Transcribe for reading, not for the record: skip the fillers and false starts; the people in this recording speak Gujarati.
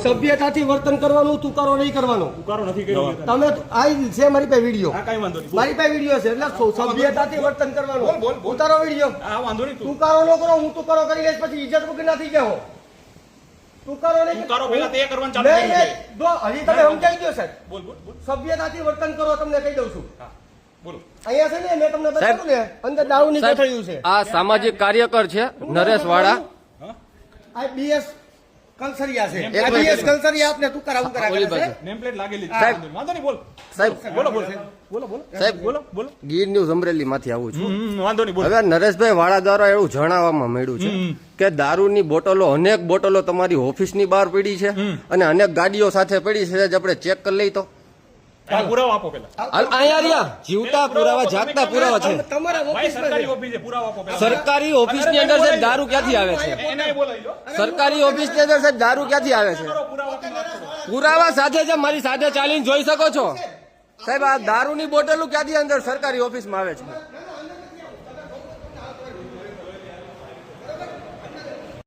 સભ્યતાથી વર્તન કરવાનું, તુકારો નહીં કરવાનો. ઉકારો નથી કર્યો તમે આ છે મારી પાસે વિડીયો, હા કાઈ વાંધો નહીં મારી પાસે વિડીયો છે એટલે સભ્યતાથી વર્તન કરવાનું. ઉતારો વિડીયો. હા વાંધો નહીં તુકારો ન કરો, હું તુકારો કરી લઈશ પછી ઇજ્જત વગર ના થઈ જાઓ. તુકારો નહીં. ઉકારો પહેલા તે કરવાનું ચાલુ નહીં, કર્યું છે. નહીં. જો હજી તમે સમજાઈ ગયો સાહેબ. બોલ બોલ બોલ સભ્યતાથી વર્તન કરો, તમને કહી દઉં છું. હા બોલો અહીંયા છે ને મેં તમને બતાવ્યું ને અંદર દારૂની કોથળીઓ છે. આ સામાજિક કાર્યકર છે નરેશ વાળા. હા આ બીએસ કલસરિયા છે. એક આ બીએસ કલસરિયા આપને તુકારા ઉકારા કરે છે. નેમ પ્લેટ લાગેલી છે સાહેબ. વાંધો નહીં બોલ સાહેબ બોલો બોલો બોલો બોલો સાહેબ બોલો બોલો ગીર ન્યૂઝ અમરેલી માંથી આવું છું. વાંધો નહીં બોલો હવે નરેશભાઈ વાળા દ્વારા એવું જણાવવામાં મળ્યું છે કે દારૂની બોટલો, અનેક બોટલો તમારી ઓફિસની બહાર પડી છે અને અનેક ગાડીઓ સાથે પડી છે. આપણે ચેક કરી લઈ તો આ પુરાવા આપો પહેલા અહીંયા રહ્યા જીવતા પુરાવા, જાગતા પુરાવા છે. તમારા ભાઈ ઓફિસમાં સરકારી છે. ઓફિસ છે પુરાવા આપો પહેલા સરકારી ઓફિસની અંદર સાહેબ દારૂ ક્યાંથી આવે છે? એને બોલાવી લો સરકારી ઓફિસની અંદર સાહેબ દારૂ ક્યાંથી આવે છે? પુરાવા આપી વાત કરો પુરાવા સાથે છે, મારી સાથે ચાલીને જોઈ શકો છો સાહેબ. આ દારૂની બોટલો ક્યાંથી અંદર સરકારી ઓફિસમાં આવે છે?